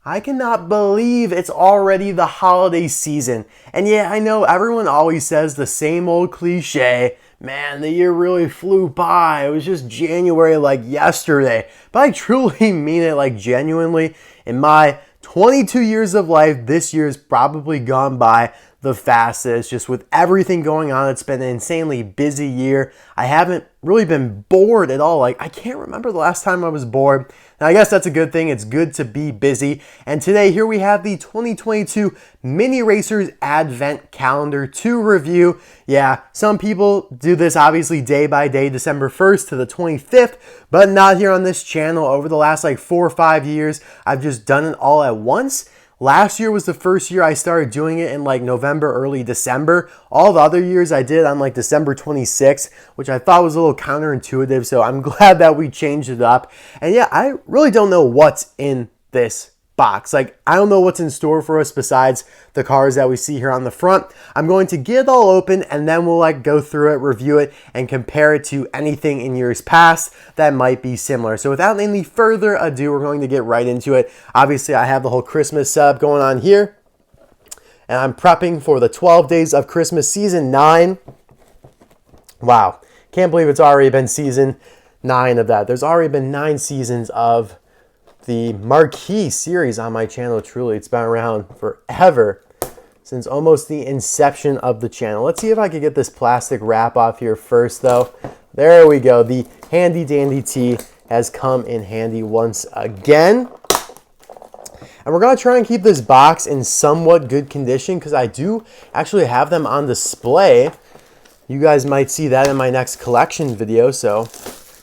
I cannot believe it's already the holiday season. And yeah, I know everyone always says the same old cliche. Man, the year really flew by. It was just January like yesterday. But I truly mean it, like genuinely. In my 22 years of life, this year's probably gone by the fastest. Just with everything going on, it's been an insanely busy year. I haven't really been bored at all. Like, I can't remember the last time I was bored. Now, I guess that's a good thing. It's good to be busy. And today, here we have the 2022 Mini Racers Advent Calendar to review. Yeah, some people do this obviously day by day, December 1st to the 25th, but not here on this channel. Over the last like 4 or 5 years, I've just done it all at once. Last year was the first year I started doing it in like November, early December. All the other years I did on like December 26th, which I thought was a little counterintuitive. So I'm glad that we changed it up. And yeah, I really don't know what's in this box. Like, I don't know what's in store for us besides the cars that we see here on the front. I'm going to get it all open and then we'll like go through it, review it, and compare it to anything in years past that might be similar. So without any further ado, we're going to get right into it. Obviously, I have the whole Christmas setup going on here, and I'm prepping for the 12 Days of Christmas Season 9. Wow, can't believe it's already been Season 9 of that. There's already been 9 seasons of the marquee series on my channel. Truly, it's been around forever, since almost the inception of the channel. Let's see if I can get this plastic wrap off here first though. There we go. The handy dandy tee has come in handy once again. And we're going to try and keep this box in somewhat good condition because I do actually have them on display. You guys might see that in my next collection video, so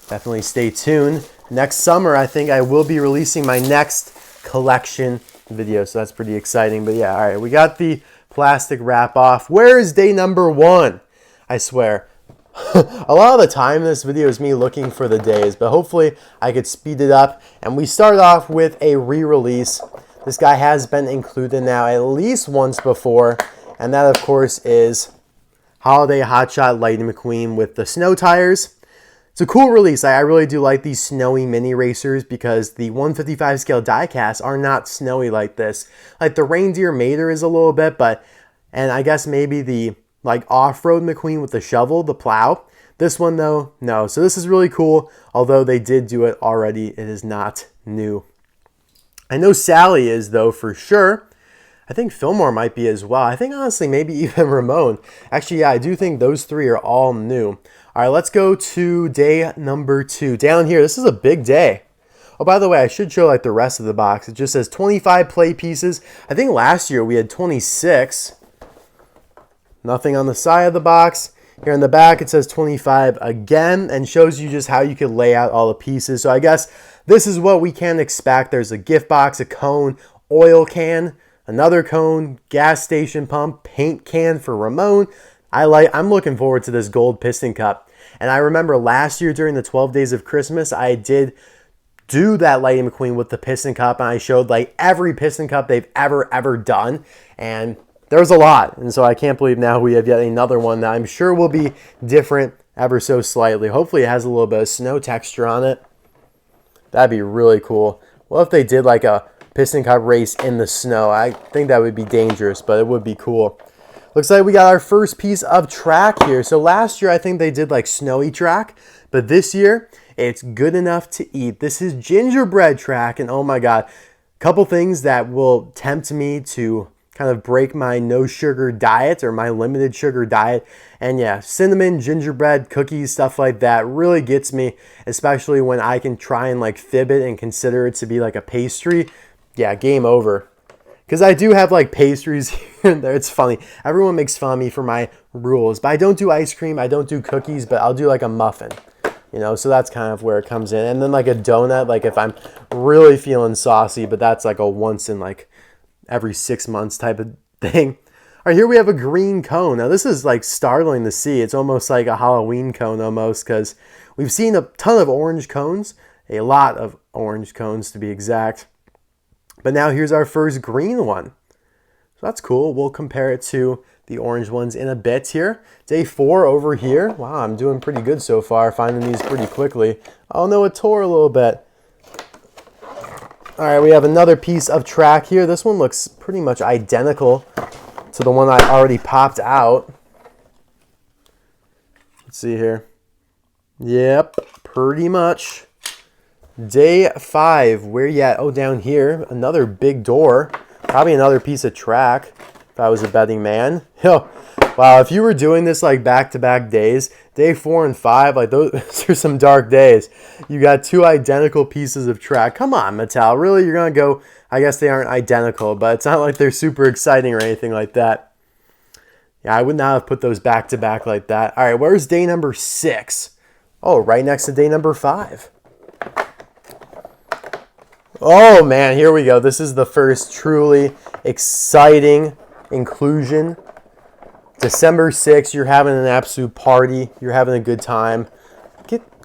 definitely stay tuned. Next summer, I think I will be releasing my next collection video, so that's pretty exciting. But yeah, all right, we got the plastic wrap off. Where is day number 1? I swear. A lot of the time, this video is me looking for the days, but hopefully I could speed it up. And we start off with a re-release. This guy has been included now at least once before, and that, of course, is Holiday Hotshot Lightning McQueen with the snow tires. It's a cool release. I really do like these snowy mini racers because the 155 scale diecasts are not snowy like this. Like the Reindeer Mater is a little bit, and I guess maybe the like off-road McQueen with the shovel, the plow. This one though, no. So this is really cool. Although they did do it already, it is not new. I know Sally is though for sure. I think Fillmore might be as well. I think honestly maybe even Ramone. Actually, yeah, I do think those 3 are all new. All right, let's go to day number 2. Down here, this is a big day. Oh, by the way, I should show like the rest of the box. It just says 25 play pieces. I think last year we had 26. Nothing on the side of the box. Here in the back, it says 25 again and shows you just how you can lay out all the pieces. So I guess this is what we can expect. There's a gift box, a cone, oil can, another cone, gas station pump, paint can for Ramone. I'm looking forward to this gold Piston Cup. And I remember last year during the 12 Days of Christmas, I did do that Lightning McQueen with the Piston Cup, and I showed like every Piston Cup they've ever done. And there was a lot. And so I can't believe now we have yet another one that I'm sure will be different ever so slightly. Hopefully it has a little bit of snow texture on it. That'd be really cool. What if they did like a Piston Cup race in the snow? I think that would be dangerous, but it would be cool. Looks like we got our first piece of track here. So last year, I think they did like snowy track, but this year, it's good enough to eat. This is gingerbread track, and oh my God, a couple things that will tempt me to kind of break my no sugar diet or my limited sugar diet. And yeah, cinnamon, gingerbread, cookies, stuff like that really gets me, especially when I can try and like fib it and consider it to be like a pastry. Yeah, game over. Because I do have like pastries here and there. It's funny. Everyone makes fun of me for my rules. But I don't do ice cream. I don't do cookies. But I'll do like a muffin. You know, so that's kind of where it comes in. And then like a donut, like if I'm really feeling saucy. But that's like a once in like every 6 months type of thing. All right, here we have a green cone. Now this is like startling to see. It's almost like a Halloween cone almost. Because we've seen a ton of orange cones. A lot of orange cones to be exact. But now here's our first green one. So that's cool. We'll compare it to the orange ones in a bit here. Day 4 over here. Wow, I'm doing pretty good so far, finding these pretty quickly. Oh no, it tore a little bit. All right, we have another piece of track here. This one looks pretty much identical to the one I already popped out. Let's see here. Yep, pretty much. Day 5, where you at? Oh, down here, another big door. Probably another piece of track, if I was a betting man. Yo, wow, if you were doing this like back-to-back days, day 4 and 5, like those are some dark days. You got 2 identical pieces of track. Come on, Mattel, really? You're going to go, I guess they aren't identical, but it's not like they're super exciting or anything like that. Yeah, I would not have put those back-to-back like that. All right, where's day number 6? Oh, right next to day number 5. Oh man, here we go. This is the first truly exciting inclusion. December 6th, you're having an absolute party. You're having a good time.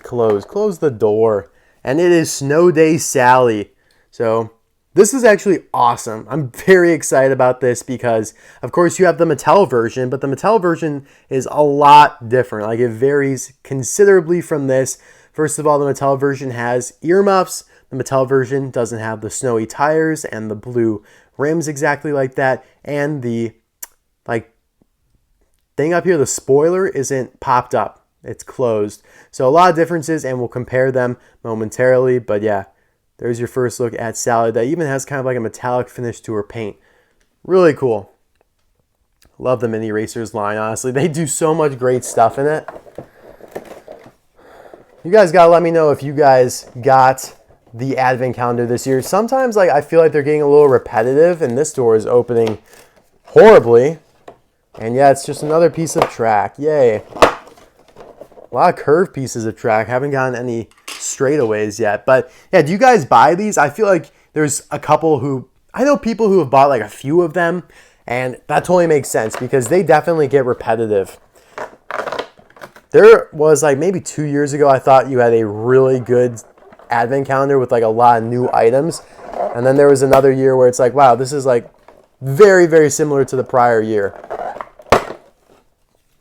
Close the door. And it is Snow Day Sally. So this is actually awesome. I'm very excited about this because, of course, you have the Mattel version, but the Mattel version is a lot different. Like, it varies considerably from this. First of all, the Mattel version has earmuffs. The Mattel version doesn't have the snowy tires and the blue rims exactly like that. And the thing up here, the spoiler, isn't popped up. It's closed. So a lot of differences, and we'll compare them momentarily. But yeah, there's your first look at Sally. That even has kind of like a metallic finish to her paint. Really cool. Love the Mini Racers line, honestly. They do so much great stuff in it. You guys got to let me know if you guys got the advent calendar this year. Sometimes I feel like they're getting a little repetitive, and this door is opening horribly. And yeah, it's just another piece of track. Yay. A lot of curved pieces of track. Haven't gotten any straightaways yet. But yeah, do you guys buy these? I feel like there's a couple who, I know people who have bought like a few of them, and that totally makes sense because they definitely get repetitive. There was like maybe 2 years ago, I thought you had a really good advent calendar with like a lot of new items. And then there was another year where it's like, wow, this is like very, very similar to the prior year.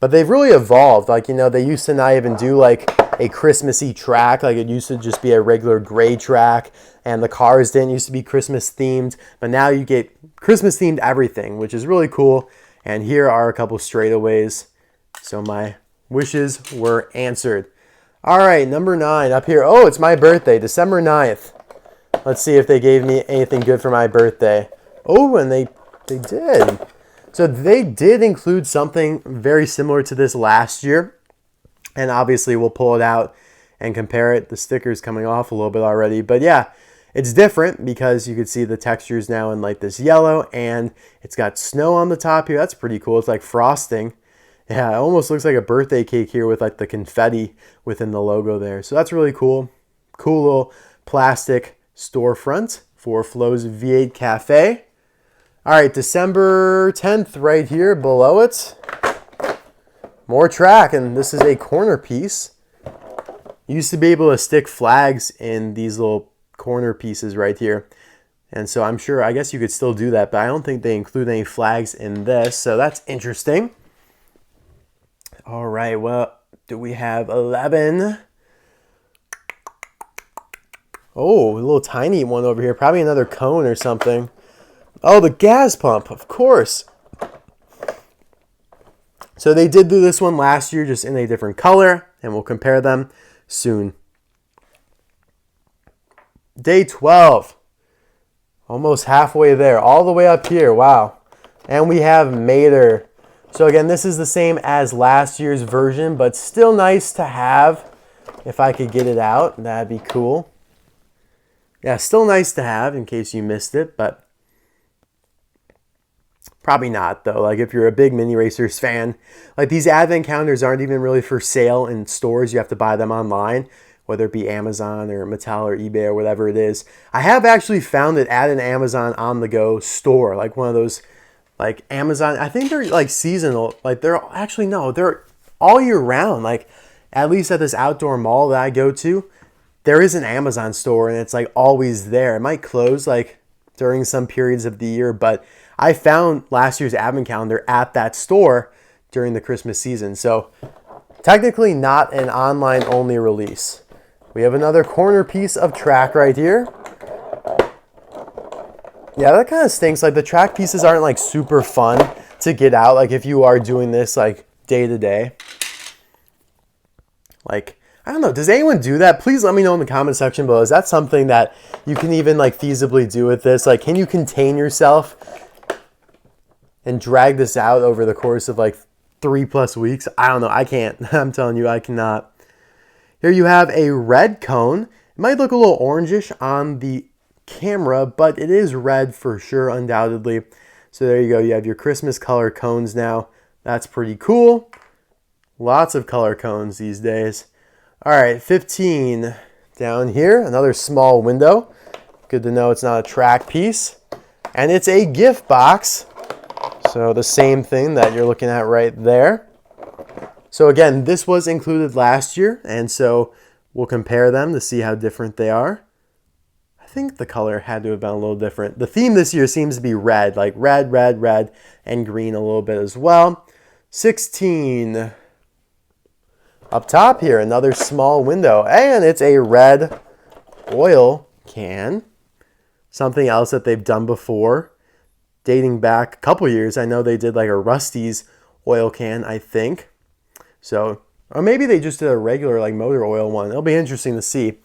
But they've really evolved. Like, you know, they used to not even do like a Christmassy track. Like, it used to just be a regular gray track, and the cars didn't used to be Christmas themed. But now you get Christmas themed everything, which is really cool. And here are a couple straightaways. So my wishes were answered. All right, number 9 up here. Oh, it's my birthday, December 9th. Let's see if they gave me anything good for my birthday. Oh, and they did. So they did include something very similar to this last year. And obviously we'll pull it out and compare it. The sticker's coming off a little bit already. But yeah, it's different because you can see the textures now in like this yellow. And it's got snow on the top here. That's pretty cool. It's like frosting. Yeah, it almost looks like a birthday cake here with like the confetti within the logo there. So that's really cool. Cool little plastic storefront for Flo's V8 Cafe. All right, December 10th right here below it. More track, and this is a corner piece. You used to be able to stick flags in these little corner pieces right here. And so I'm sure, I guess you could still do that, but I don't think they include any flags in this. So that's interesting. All right, well, do we have 11? Oh, a little tiny one over here. Probably another cone or something. Oh, the gas pump, of course. So they did do this one last year, just in a different color, and we'll compare them soon. Day 12. Almost halfway there, all the way up here. Wow. And we have Mater. So again, this is the same as last year's version, but still nice to have. If I could get it out, that'd be cool. Yeah, still nice to have in case you missed it, but probably not though. Like if you're a big Mini Racers fan, like these advent calendars aren't even really for sale in stores. You have to buy them online, whether it be Amazon or Mattel or eBay or whatever it is. I have actually found it at an Amazon on the go store, like one of those like Amazon, I think they're like seasonal. Like they're actually, no, they're all year round. Like at least at this outdoor mall that I go to, there is an Amazon store and it's like always there. It might close like during some periods of the year, but I found last year's advent calendar at that store during the Christmas season. So technically not an online only release. We have another corner piece of track right here. Yeah, that kind of stinks. Like the track pieces aren't like super fun to get out. Like if you are doing this like day to day. Like, I don't know. Does anyone do that? Please let me know in the comment section below. Is that something that you can even like feasibly do with this? Like, can you contain yourself and drag this out over the course of like 3+ weeks? I don't know. I can't. I'm telling you, I cannot. Here you have a red cone. It might look a little orangish on the camera, but it is red for sure, undoubtedly. So there you go. You have your Christmas color cones now. That's pretty cool. Lots of color cones these days. All right, 15 down here. Another small window. Good to know it's not a track piece. And it's a gift box. So the same thing that you're looking at right there. So again, this was included last year, and so we'll compare them to see how different they are. I think the color had to have been a little different. The theme this year seems to be red, like red, red, red, and green a little bit as well. 16. Up top here, another small window, and it's a red oil can. Something else that they've done before, dating back a couple years. I know they did like a Rust-eze oil can, I think. So, or maybe they just did a regular like motor oil one. It'll be interesting to see.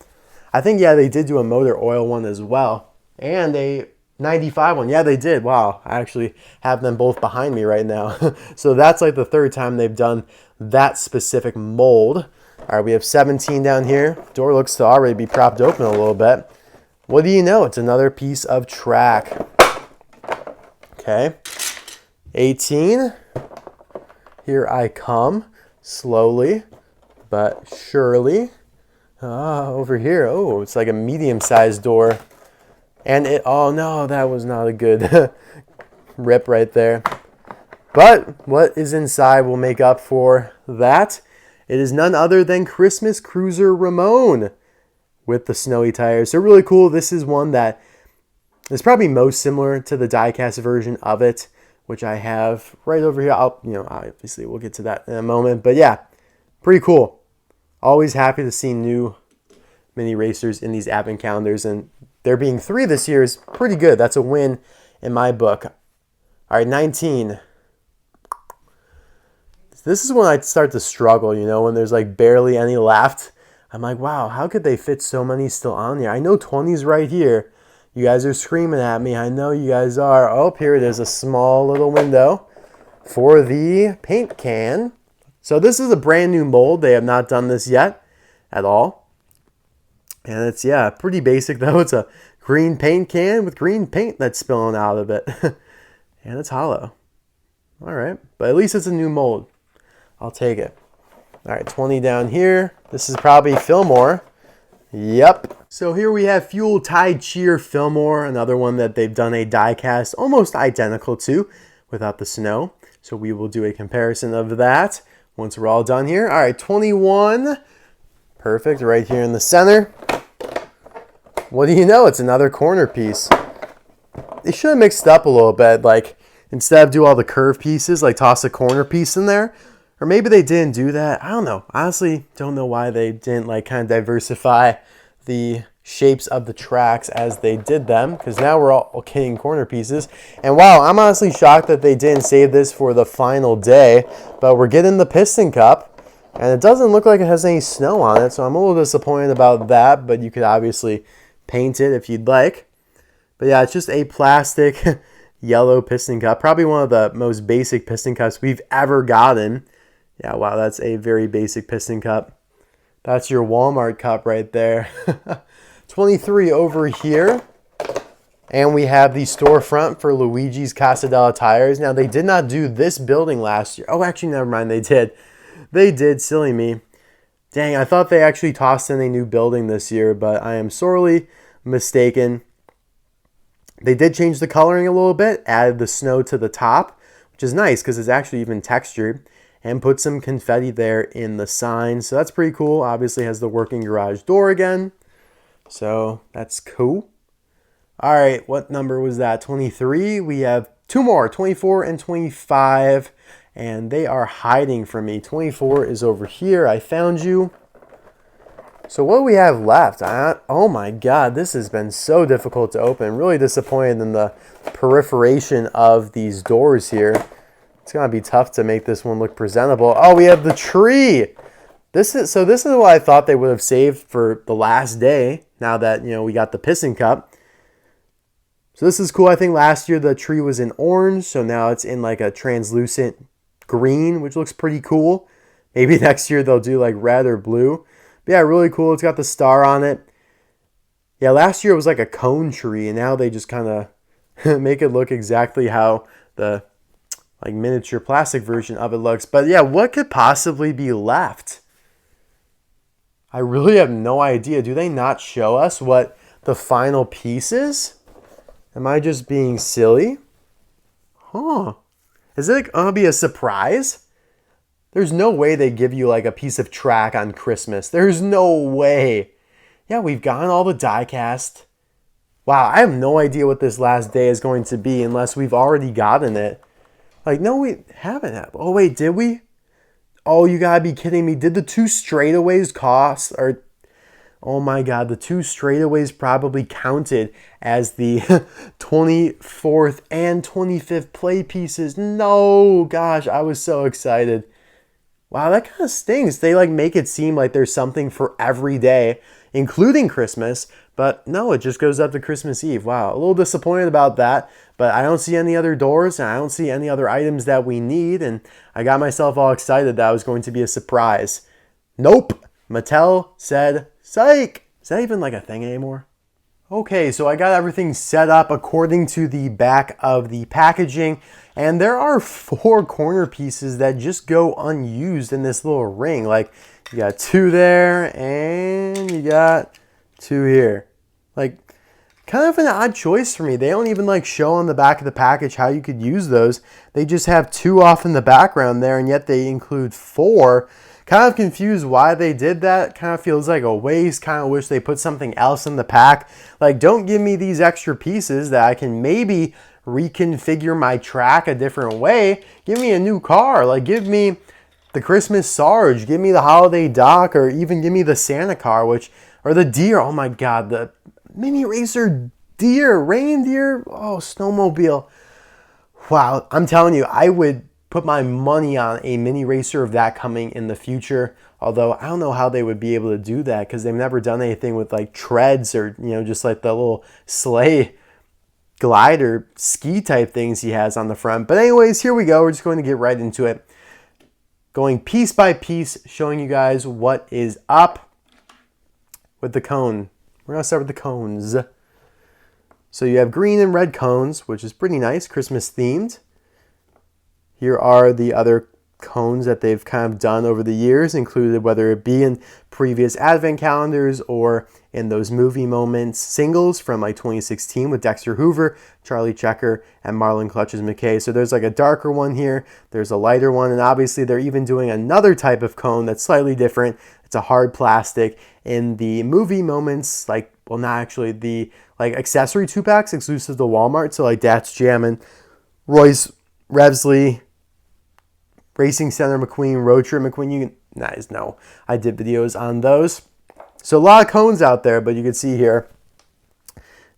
I think, yeah, they did do a motor oil one as well. And a 95 one. Yeah, they did. Wow. I actually have them both behind me right now. So that's like the third time they've done that specific mold. All right, we have 17 down here. Door looks to already be propped open a little bit. What do you know? It's another piece of track. Okay. 18. Here I come. Slowly, but surely. Over here. Oh, it's like a medium-sized door. And it, oh no, that was not a good rip right there. But what is inside will make up for that. It is none other than Christmas Cruiser Ramone with the snowy tires. So really cool. This is one that is probably most similar to the die-cast version of it, which I have right over here. Obviously we'll get to that in a moment. But yeah, pretty cool. Always happy to see new mini racers in these advent calendars, and there being 3 this year is pretty good. That's a win in my book. All right, 19. This is when I start to struggle, when there's like barely any left. I'm like, wow, how could they fit so many still on here? I know 20's right here. You guys are screaming at me. I know you guys are. Oh, here it is, a small little window for the paint can. So this is a brand new mold. They have not done this yet at all. And it's, yeah, pretty basic though. It's a green paint can with green paint that's spilling out of it. And it's hollow. All right, but at least it's a new mold. I'll take it. All right, 20 down here. This is probably Fillmore. Yep. So here we have Fuel Tide Cheer Fillmore, another one that they've done a die cast almost identical to without the snow. So we will do a comparison of that once we're all done here. All right, 21. Perfect, right here in the center. What do you know? It's another corner piece. They should have mixed it up a little bit. Like, instead of do all the curve pieces, like toss a corner piece in there. Or maybe they didn't do that. I don't know. Honestly, don't know why they didn't like kind of diversify the shapes of the tracks as they did them, because now we're all getting corner pieces. And wow, I'm honestly shocked that they didn't save this for the final day, but we're getting the Piston Cup, and it doesn't look like it has any snow on it, so I'm a little disappointed about that, but you could obviously paint it if you'd like. But yeah, it's just a plastic yellow Piston Cup, probably one of the most basic Piston Cups we've ever gotten. Yeah, wow, that's a very basic Piston Cup. That's your Walmart cup right there. 23 over here. And we have the storefront for Luigi's Casa della Tires. Now, they did not do this building last year. Oh, actually, never mind, they did. They did, silly me. Dang, I thought they actually tossed in a new building this year, but I am sorely mistaken. They did change the coloring a little bit, added the snow to the top, which is nice because it's actually even textured, and put some confetti there in the sign. So that's pretty cool. Obviously has the working garage door again. So that's cool. All right, what number was that? 23. We have 2 more, 24 and 25. And they are hiding from me. 24 is over here. I found you. So what do we have left? Oh my god, this has been so difficult to open. Really disappointed in the perforation of these doors here. It's gonna be tough to make this one look presentable. Oh, we have the tree. This is what I thought they would have saved for the last day. Now that we got the Piston Cup. So this is cool. I think last year the tree was in orange, so now it's in like a translucent green, which looks pretty cool. Maybe next year they'll do like red or blue. But yeah, really cool. It's got the star on it. Yeah, last year it was like a cone tree, and now they just kind of make it look exactly how the like miniature plastic version of it looks. But yeah, what could possibly be left? I really have no idea. Do they not show us what the final piece is? Am I just being silly? Huh. Is it going to be a surprise? There's no way they give you like a piece of track on Christmas. There's no way. Yeah, we've gotten all the die cast. Wow, I have no idea what this last day is going to be unless we've already gotten it. Like, no, we haven't. Oh, wait, did we? Oh, you gotta be kidding me. Did the 2 straightaways cost? Or, oh my god, the 2 straightaways probably counted as the 24th and 25th play pieces. No, gosh, I was so excited. Wow, that kind of stings. They like make it seem like there's something for every day, including Christmas. But no, it just goes up to Christmas Eve. Wow, a little disappointed about that. But I don't see any other doors, and I don't see any other items that we need. And I got myself all excited that it was going to be a surprise. Nope. Mattel said, psych. Is that even like a thing anymore? Okay, so I got everything set up according to the back of the packaging. And there are 4 corner pieces that just go unused in this little ring. Like, you got 2 there, and you got 2 here. Like, kind of an odd choice for me. They don't even like show on the back of the package how you could use those. They just have 2 off in the background there, and yet they include 4. Kind of confused why they did that. Kind of feels like a waste. Kind of wish they put something else in the pack. Like, don't give me these extra pieces that I can maybe reconfigure my track a different way. Give me a new car. Like, give me the Christmas Sarge. Give me the Holiday Dock, or even give me the Santa car, or the deer. Oh my god, the mini racer deer, reindeer. Oh, snowmobile. Wow, I'm telling you, I would put my money on a mini racer of that coming in the future. Although I don't know how they would be able to do that, because they've never done anything with like treads or just like the little sleigh glider ski type things he has on the front. But anyways, here we go. We're just going to get right into it, going piece by piece, showing you guys what is up with the cone. We're gonna start with the cones. So you have green and red cones, which is pretty nice, Christmas themed. Here are the other cones that they've kind of done over the years, included whether it be in previous advent calendars or in those movie moments singles from like 2016 with Dexter Hoover, Charlie Checker, and Marlon Clutches McKay. So there's like a darker one here, there's a lighter one, and obviously they're even doing another type of cone that's slightly different. It's a hard plastic. In the movie moments, like, well, not actually, the like accessory 2-packs exclusive to Walmart, so like That's Jammin', Royce Revsley, Racing Center McQueen, Road Trip McQueen. You can, guys know I did videos on those. So a lot of cones out there, but you can see here,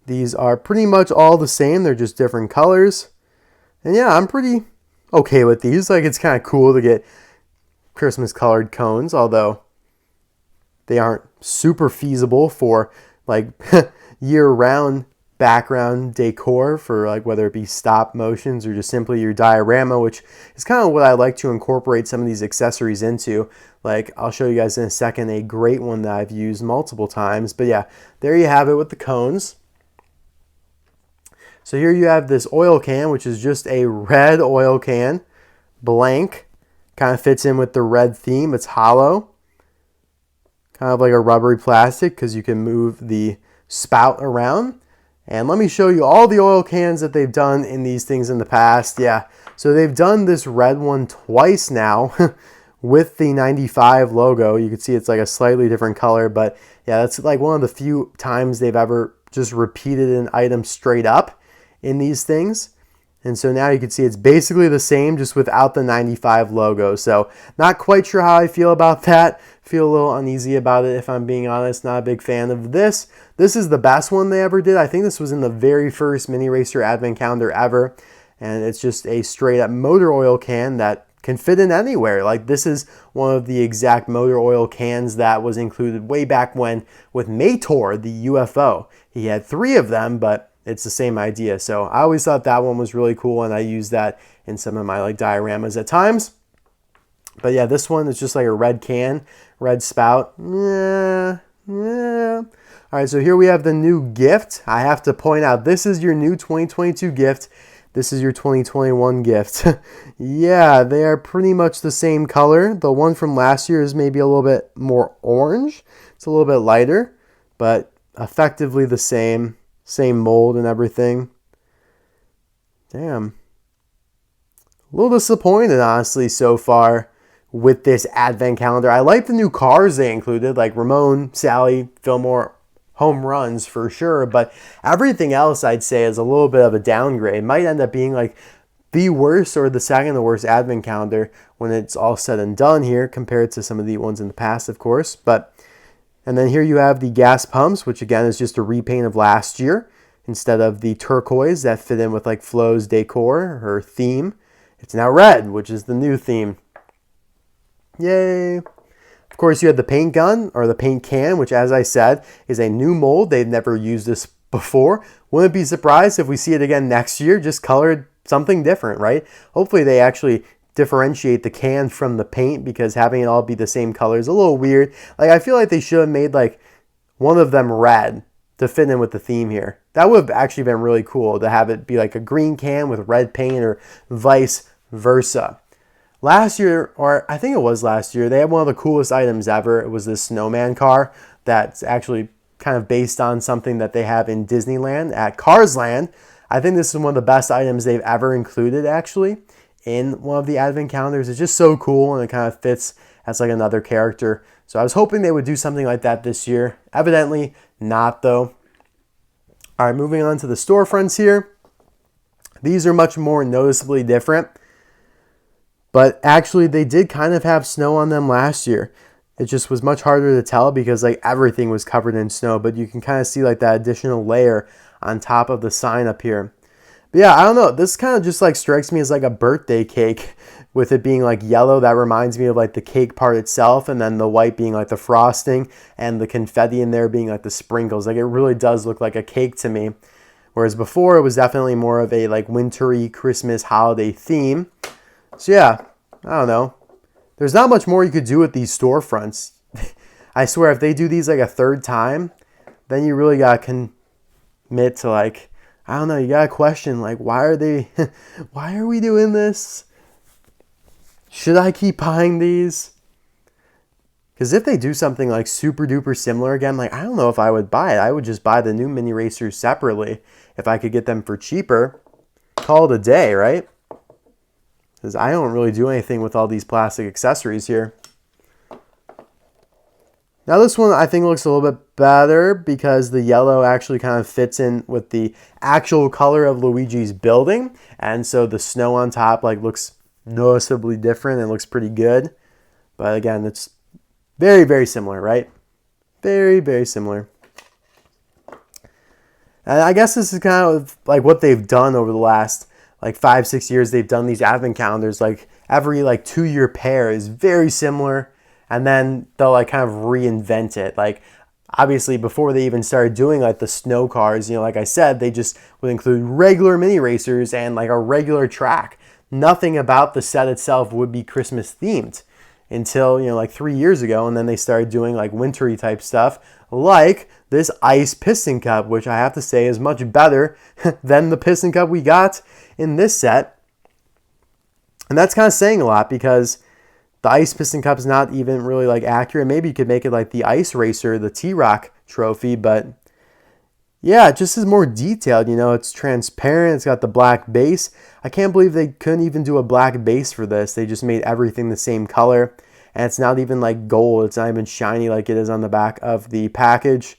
these are pretty much all the same. They're just different colors. And yeah, I'm pretty okay with these. Like, it's kind of cool to get Christmas colored cones, although they aren't super feasible for like year-round background decor for like whether it be stop motions or just simply your diorama, which is kind of what I like to incorporate some of these accessories into. Like, I'll show you guys in a second a great one that I've used multiple times. But yeah, there you have it with the cones. So here you have this oil can, which is just a red oil can, blank, kind of fits in with the red theme. It's hollow, kind of like a rubbery plastic because you can move the spout around. And let me show you all the oil cans that they've done in these things in the past. Yeah, so they've done this red one twice now with the 95 logo. You can see it's like a slightly different color, but yeah, that's like one of the few times they've ever just repeated an item straight up in these things. And so now you can see it's basically the same, just without the 95 logo. So not quite sure how I feel about that. Feel a little uneasy about it, if I'm being honest. Not a big fan of this. This is the best one they ever did. I think this was in the very first Mini Racer Advent Calendar ever. And it's just a straight up motor oil can that can fit in anywhere. Like, this is one of the exact motor oil cans that was included way back when with Mator, the UFO. He had 3 of them, but it's the same idea. So I always thought that one was really cool, and I use that in some of my like dioramas at times. But yeah, this one is just like a red can, red spout. Yeah. All right, so here we have the new gift. I have to point out, this is your new 2022 gift. This is your 2021 gift. Yeah, they are pretty much the same color. The one from last year is maybe a little bit more orange. It's a little bit lighter, but effectively the same mold and everything. Damn. A little disappointed, honestly, so far with this advent calendar. I like the new cars they included, like Ramone, Sally, Fillmore, home runs for sure, but everything else I'd say is a little bit of a downgrade. It might end up being like the worst or the second to worst advent calendar when it's all said and done here, compared to some of the ones in the past, of course. And then here you have the gas pumps, which again is just a repaint of last year. Instead of the turquoise that fit in with like Flo's decor, her theme, it's now red, which is the new theme. Yay! Of course, you had the paint gun, or the paint can, which, as I said, is a new mold. They've never used this before. Wouldn't be surprised if we see it again next year, just colored something different, right? Hopefully they actually differentiate the can from the paint, because having it all be the same color is a little weird. Like, I feel like they should have made like one of them red to fit in with the theme here. That would have actually been really cool to have it be like a green can with red paint, or vice versa. Last year, or I think it was last year, they had one of the coolest items ever. It was this snowman car that's actually kind of based on something that they have in Disneyland at Cars Land. I think this is one of the best items they've ever included, actually, in one of the advent calendars. It's just so cool, and it kind of fits as like another character. So I was hoping they would do something like that this year. Evidently not, though. All right, moving on to the storefronts here. These are much more noticeably different. But actually, they did kind of have snow on them last year. It just was much harder to tell because like everything was covered in snow. But you can kind of see like that additional layer on top of the sign up here. But yeah, I don't know. This kind of just like strikes me as like a birthday cake, with it being like yellow. That reminds me of like the cake part itself, and then the white being like the frosting, and the confetti in there being like the sprinkles. Like, it really does look like a cake to me. Whereas before, it was definitely more of a like wintry Christmas holiday theme. So yeah, I don't know. There's not much more you could do with these storefronts. I swear, if they do these like a third time, then you really got to commit to like, I don't know, you got to question like, why are we doing this? Should I keep buying these? Because if they do something like super duper similar again, like, I don't know if I would buy it. I would just buy the new mini racers separately if I could get them for cheaper. Call it a day, right? Because I don't really do anything with all these plastic accessories here. Now this one I think looks a little bit better because the yellow actually kind of fits in with the actual color of Luigi's building. And so the snow on top like looks noticeably different and looks pretty good. But again, it's very, very similar, right? Very, very similar. And I guess this is kind of like what they've done over the last like 5-6 years. They've done these advent calendars, like every like 2-year pair is very similar, and then they'll like kind of reinvent it. Like, obviously before they even started doing like the snow cars, you know, like I said, they just would include regular mini racers and like a regular track. Nothing about the set itself would be Christmas themed until, you know, like 3 years ago, and then they started doing like wintry type stuff, like this ice Piston Cup, which I have to say is much better than the Piston Cup we got in this set. And that's kind of saying a lot, because the ice Piston Cup is not even really like accurate. Maybe you could make it like the ice racer, the T-Rock trophy, but yeah, it just is more detailed. You know, it's transparent. It's got the black base. I can't believe they couldn't even do a black base for this. They just made everything the same color. And it's not even like gold. It's not even shiny like it is on the back of the package.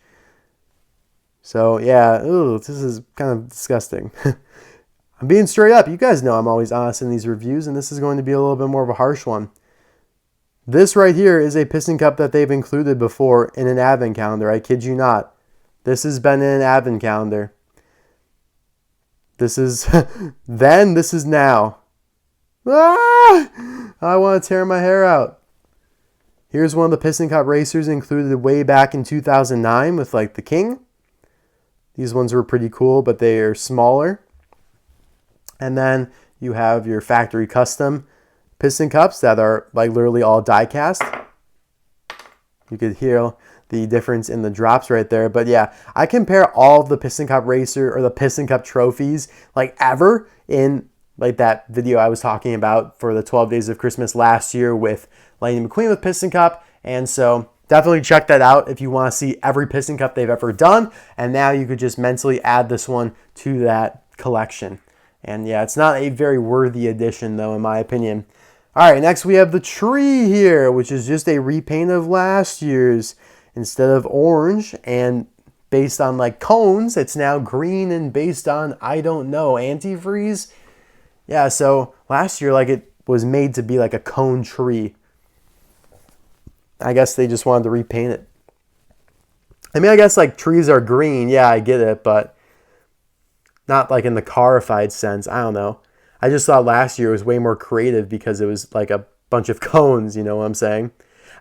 So yeah, ooh, this is kind of disgusting. I'm being straight up. You guys know I'm always honest in these reviews, and this is going to be a little bit more of a harsh one. This right here is a Piston Cup that they've included before in an advent calendar. I kid you not. This has been in an advent calendar. This is then, this is now. Ah! I want to tear my hair out. Here's one of the Piston Cup racers included way back in 2009 with like the King. These ones were pretty cool, but they are smaller. And then you have your factory custom Piston Cups that are like literally all die cast. You could hear the difference in the drops right there. But yeah, I compare all of the Piston Cup racer or the Piston Cup trophies like ever in like that video I was talking about for the 12 Days of Christmas last year with Lightning McQueen with Piston Cup. And so definitely check that out if you want to see every Piston Cup they've ever done. And now you could just mentally add this one to that collection. And yeah, it's not a very worthy addition though, in my opinion. All right, next we have the tree here, which is just a repaint of last year's. Instead of orange and based on like cones, it's now green and based on, I don't know, antifreeze. Yeah, so last year like it was made to be like a cone tree. I guess they just wanted to repaint it. I mean, I guess like trees are green. Yeah, I get it, but not like in the carified sense. I don't know. I just thought last year was way more creative because it was like a bunch of cones, you know what I'm saying?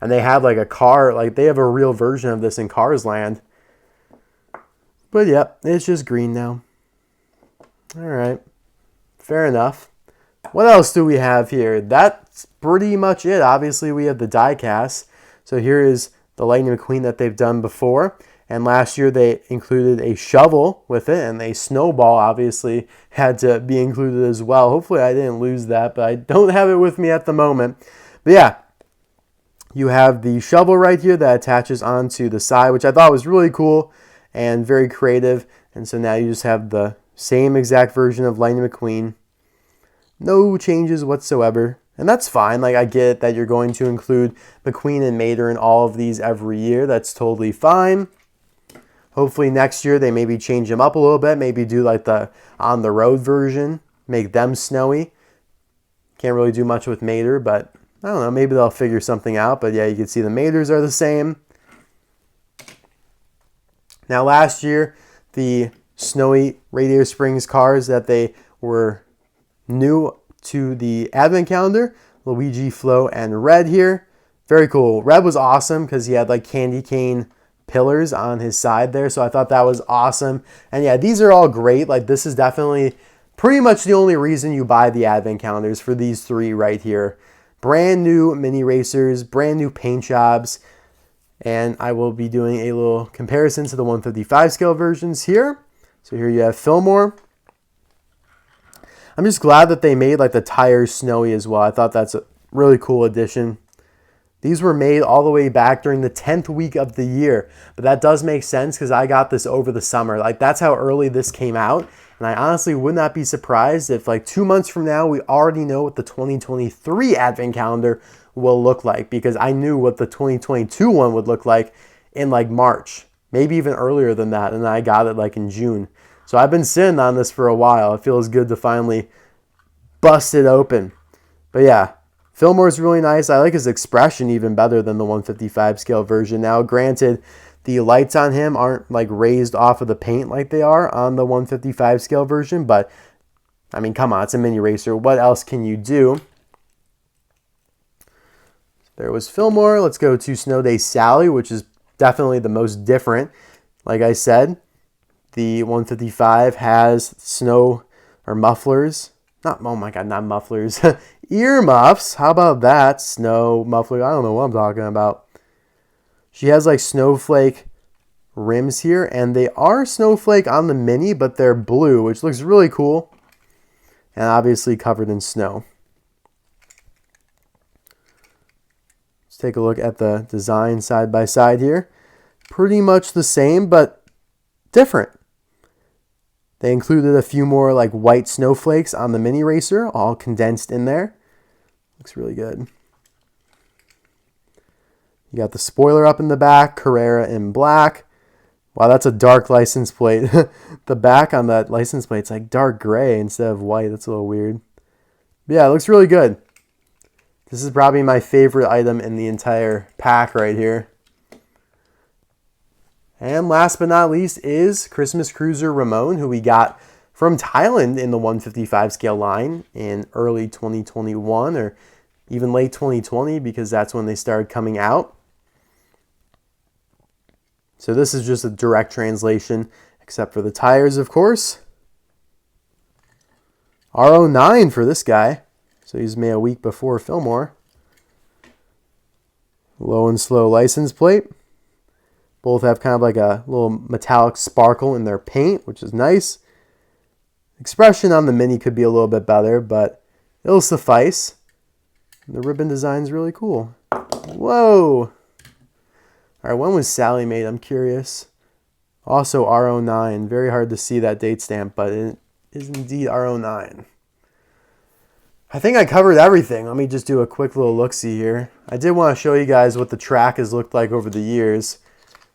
And they have like a car, like they have a real version of this in Cars Land. But yep, it's just green now. All right, fair enough. What else do we have here? That's pretty much it. Obviously, we have the die cast. So here is the Lightning McQueen that they've done before. And last year they included a shovel with it, and a snowball obviously had to be included as well. Hopefully I didn't lose that, but I don't have it with me at the moment. But yeah, you have the shovel right here that attaches onto the side, which I thought was really cool and very creative. And so now you just have the same exact version of Lightning McQueen. No changes whatsoever. And that's fine. Like, I get that you're going to include McQueen and Mater in all of these every year. That's totally fine. Hopefully next year they maybe change them up a little bit. Maybe do like the on the road version. Make them snowy. Can't really do much with Mater, but I don't know. Maybe they'll figure something out. But yeah, you can see the Maters are the same. Now last year, the snowy Radiator Springs cars that they were new to the advent calendar, Luigi, Flo, and Red here. Very cool. Red was awesome because he had like candy cane pillars on his side there. So I thought that was awesome. And yeah, these are all great. Like, this is definitely pretty much the only reason you buy the advent calendars for these three right here. Brand new mini racers, brand new paint jobs. And I will be doing a little comparison to the 155 scale versions here. So here you have Fillmore. I'm just glad that they made like the tires snowy as well. I thought that's a really cool addition. These were made all the way back during the 10th week of the year. But that does make sense because I got this over the summer. Like, that's how early this came out. And I honestly would not be surprised if like 2 months from now, we already know what the 2023 advent calendar will look like, because I knew what the 2022 one would look like in like March, maybe even earlier than that. And I got it like in June. So I've been sitting on this for a while. It feels good to finally bust it open. But yeah, Fillmore's really nice. I like his expression even better than the 155 scale version. Now, granted, the lights on him aren't like raised off of the paint like they are on the 155 scale version. But I mean, come on, it's a mini racer. What else can you do? There was Fillmore. Let's go to Snow Day Sally, which is definitely the most different. Like I said, the 155 has snow or mufflers. Oh my God, not mufflers. Ear muffs. How about that? Snow muffler. I don't know what I'm talking about. She has like snowflake rims here, and they are snowflake on the mini, but they're blue, which looks really cool. And obviously covered in snow. Let's take a look at the design side by side here. Pretty much the same, but different. They included a few more like white snowflakes on the mini racer, all condensed in there. Looks really good. You got the spoiler up in the back, Carrera in black. Wow, that's a dark license plate. The back on that license plate's like dark gray instead of white. That's a little weird. But yeah, it looks really good. This is probably my favorite item in the entire pack right here. And last but not least is Christmas Cruiser Ramone, who we got from Thailand in the 155 scale line in early 2021 or even late 2020 because that's when they started coming out. So this is just a direct translation, except for the tires, of course. R09 for this guy. So he's made a week before Fillmore. Low and slow license plate. Both have kind of like a little metallic sparkle in their paint, which is nice. Expression on the Mini could be a little bit better, but it'll suffice. The ribbon design is really cool. Whoa! All right, when was Sally made? I'm curious. Also R09. Very hard to see that date stamp, but it is indeed R09. I think I covered everything. Let me just do a quick little look-see here. I did want to show you guys what the track has looked like over the years.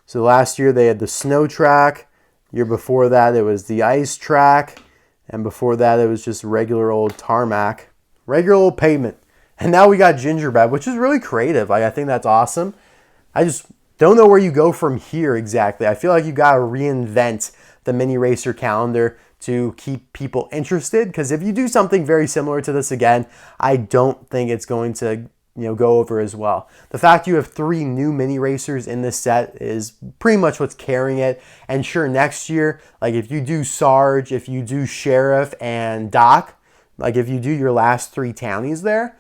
So last year they had the snow track. Year before that it was the ice track. And before that it was just regular old tarmac. Regular old pavement. And now we got Gingerbread, which is really creative. I think that's awesome. I just don't know where you go from here exactly. I feel like you got to reinvent the mini racer calendar to keep people interested. Because if you do something very similar to this again, I don't think it's going to go over as well. The fact you have 3 new mini racers in this set is pretty much what's carrying it. And sure, next year, like if you do Sarge, if you do Sheriff and Doc, like if you do your last 3 townies there,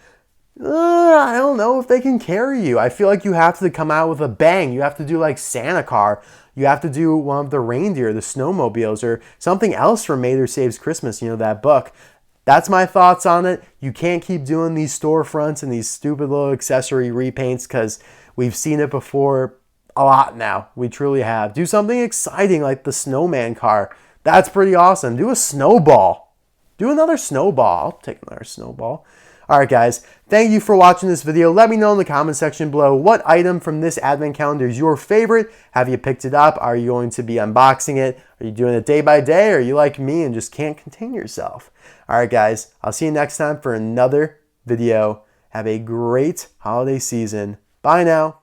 I don't know if they can carry you. I feel like you have to come out with a bang. You have to do like Santa Car. You have to do one of the reindeer, the snowmobiles, or something else from Mather Saves Christmas, that book. That's my thoughts on it. You can't keep doing these storefronts and these stupid little accessory repaints because we've seen it before a lot now. We truly have. Do something exciting like the snowman car. That's pretty awesome. Do a snowball. Do another snowball. I'll take another snowball. All right, guys, thank you for watching this video. Let me know in the comment section below what item from this advent calendar is your favorite. Have you picked it up? Are you going to be unboxing it? Are you doing it day by day? Or are you like me and just can't contain yourself? All right, guys, I'll see you next time for another video. Have a great holiday season. Bye now.